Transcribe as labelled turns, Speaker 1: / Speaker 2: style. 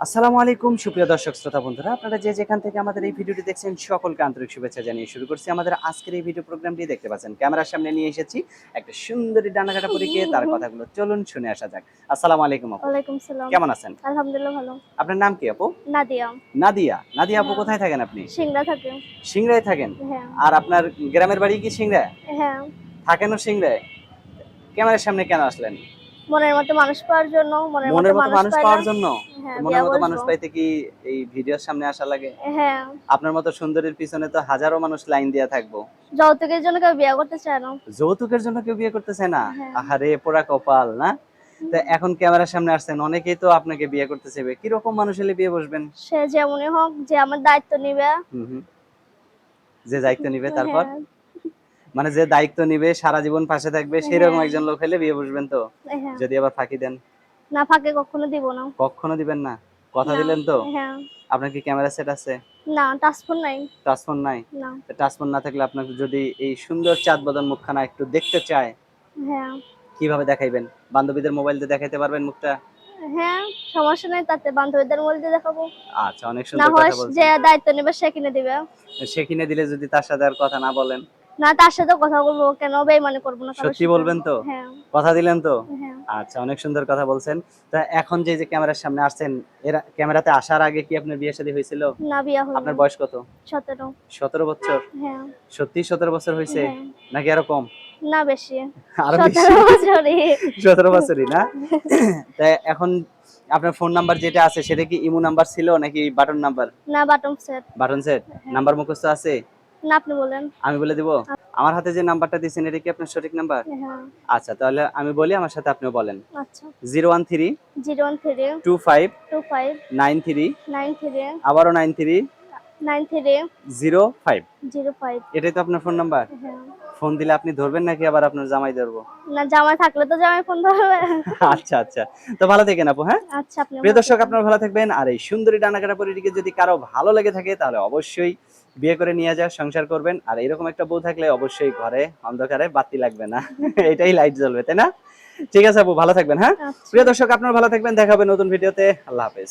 Speaker 1: আসসালামু আলাইকুম সুপ্রিয় দর্শক শ্রোতা বন্ধুরা, আপনারা যে যেখান থেকে আমাদের এই ভিডিওটি দেখছেন সকলকে আন্তরিক শুভেচ্ছা জানিয়ে শুরু করছি আমাদের আজকের এই ভিডিও প্রোগ্রামটি। দেখতে পাচ্ছেন ক্যামেরার সামনে নিয়ে এসেছি একটা সুন্দরী ডানাকাটা পরীকে, তার কথাগুলো চলুন শুনে আসা যাক। আসসালামু আলাইকুম আপু,
Speaker 2: ওয়ালাইকুম সালাম।
Speaker 1: কেমন আছেন?
Speaker 2: আলহামদুলিল্লাহ ভালো।
Speaker 1: আপনার নাম কি আপু?
Speaker 2: নাদিয়া।
Speaker 1: নাদিয়া। নাদিয়া আপু,
Speaker 2: হ্যাঁ।
Speaker 1: কোথায় থাকেন আপনি?
Speaker 2: সিংড়া থাকে।
Speaker 1: সিংড়ায় থাকেন?
Speaker 2: হ্যাঁ।
Speaker 1: আর আপনার গ্রামের বাড়ি কি সিংড়া?
Speaker 2: হ্যাঁ।
Speaker 1: থাকেনও সিংড়ায়? ক্যামেরার সামনে কেন আসলেন?
Speaker 2: মনের মতো মানুষ পাওয়ার জন্য, মনের মতো
Speaker 1: মনের মতো
Speaker 2: মানুষ
Speaker 1: মানুষ
Speaker 2: পাইলে
Speaker 1: পাওয়ার জন্য?
Speaker 2: হ্যাঁ,
Speaker 1: মনের
Speaker 2: বিয়া
Speaker 1: মতো মানুষ
Speaker 2: বসবো।
Speaker 1: পাইতে কি এই ভিডিওর সামনে আসা লাগে?
Speaker 2: হ্যাঁ।
Speaker 1: আপনার মতো সুন্দরীর পিছনে তো হাজারো মানুষ লাইন দিয়া থাকবো।
Speaker 2: যৌতুকের জন্য কেউ বিয়া করতে চায় না।
Speaker 1: যৌতুকের জন্য কেউ বিয়ে করতে চায় না?
Speaker 2: হ্যাঁ।
Speaker 1: আহারে পোড়া কপাল না। তো এখন ক্যামেরার সামনে আসছেন, অনেকেই তো আপনাকে বিয়ে করতে চাইবে। কিরকম মানুষ হলে বিয়ে বসবেন?
Speaker 2: সে যেমনই হোক, যে আমার দায়িত্ব নিবে।
Speaker 1: হুম হুম। যে দায়িত্ব নিবে, তারপর
Speaker 2: হ্যাঁ।
Speaker 1: মানে যে দায়িত্ব নিবে, সারা জীবন পাশে থাকবে, সেরকম
Speaker 2: হ্যাঁ।
Speaker 1: একজন লোক হলে বিয়ে বসবেন তো?
Speaker 2: হ্যাঁ।
Speaker 1: যদি আবার ফাঁকি দেন?
Speaker 2: না, ফাঁকে কখনো দিব না।
Speaker 1: কখনো দিবেন না? কথা
Speaker 2: না।
Speaker 1: দিলেন তো?
Speaker 2: হ্যাঁ।
Speaker 1: আপনার কি ক্যামেরা সেট আছে?
Speaker 2: না, টাচফোন নাই।
Speaker 1: টাচফোন নাই?
Speaker 2: না।
Speaker 1: টাচফোন না থাকলে আপনাকে যদি এই সুন্দর চাঁদ বদন মুখখানা একটু দেখতে চায়,
Speaker 2: হ্যাঁ।
Speaker 1: কিভাবে দেখাইবেন? বান্ধবীদের মোবাইল দিয়ে দেখাইতে পারবেন মুখটা?
Speaker 2: হ্যাঁ, সমস্যা নাই, তাতে বান্ধবীদের মধ্যে দেখাবো।
Speaker 1: আচ্ছা, অনেক
Speaker 2: না
Speaker 1: সুন্দর
Speaker 2: হয়
Speaker 1: কথা
Speaker 2: যে
Speaker 1: বলছেন।
Speaker 2: দায়িত্ব নেবে সে কিনে দিবে।
Speaker 1: সে কিনে দিলে যদি তার সাথে আর কথা না বলেন?
Speaker 2: না, তার সাথে কথা বলবো কেন, বেইমানি করবো না কারোর
Speaker 1: সত্যি
Speaker 2: সাথে।
Speaker 1: বলবেন তো?
Speaker 2: হ্যাঁ।
Speaker 1: কথা দিলেন তো?
Speaker 2: হ্যাঁ।
Speaker 1: আচ্ছা, অনেক সুন্দর কথা বলছেন। তা এখন যে ক্যামেরার সামনে আসছেন, এর ক্যামেরাতে আসার আগে কি আপনার বিয়ে-শাদী হয়েছিল?
Speaker 2: না, বিয়া হয়নি।
Speaker 1: আপনার বয়স কত?
Speaker 2: 17।
Speaker 1: 17 বছর?
Speaker 2: হ্যাঁ।
Speaker 1: সত্যিই 17 বছর হইছে?
Speaker 2: হ্যাঁ।
Speaker 1: নাকি আরো কম?
Speaker 2: না, বেশি।
Speaker 1: আরো বেশি?
Speaker 2: 17 বছরই।
Speaker 1: 17 বছরই না? তা এখন আপনার ফোন নাম্বার যেটা আছে সেটা কি ইমো নাম্বার ছিল নাকি বাটন নাম্বার?
Speaker 2: না, বাটন সেট।
Speaker 1: Button set?
Speaker 2: হ্যাঁ।
Speaker 1: নাম্বার মুখস্থ আছে?
Speaker 2: না, আপনি বলেন।
Speaker 1: আমি বলে দিব? আমার হাতে যে নাম্বারটা দিয়েছেন এটা কি আপনার সঠিক নাম্বার?
Speaker 2: হ্যাঁ।
Speaker 1: আচ্ছা, তাহলে আমি বলি, আমার সাথে আপনিও বলেন।
Speaker 2: আচ্ছা।
Speaker 1: 013
Speaker 2: 013
Speaker 1: 25
Speaker 2: 25
Speaker 1: 93
Speaker 2: 93
Speaker 1: আবারও 93
Speaker 2: 93
Speaker 1: 05।
Speaker 2: 05।
Speaker 1: এটাই তো আপনার ফোন নাম্বার?
Speaker 2: হ্যাঁ।
Speaker 1: ফোন দিলে আপনি ধরবেন নাকি আবার আপনার জামাই ধরবো?
Speaker 2: না, জামাই থাকলে তো জামাই ফোন ধরবে।
Speaker 1: আচ্ছা আচ্ছা, তো ভালো থাকেন আপু। হ্যাঁ,
Speaker 2: আচ্ছা, আপনি
Speaker 1: প্রিয়
Speaker 2: ভালো
Speaker 1: দর্শক,
Speaker 2: থাকবেন।
Speaker 1: আপনারা ভালো থাকবেন। আর এই সুন্দরী ডানাকাটা পরীটিকে যদি কারো ভালো লেগে থাকে তাহলে অবশ্যই বিয়ে করে নিয়ে যা সংসার করবেন। আর এরকম একটা বউ থাকলে অবশ্যই ঘরে অন্ধকারে বাতি লাগবে না, এটাই লাইট জ্বলবে, তাই না? ঠিক আছে আপু, ভালো থাকবেন। হ্যাঁ,
Speaker 2: আচ্ছা।
Speaker 1: প্রিয় দর্শক, আপনারা ভালো থাকবেন। দেখা হবে নতুন ভিডিওতে। আল্লাহ হাফেজ।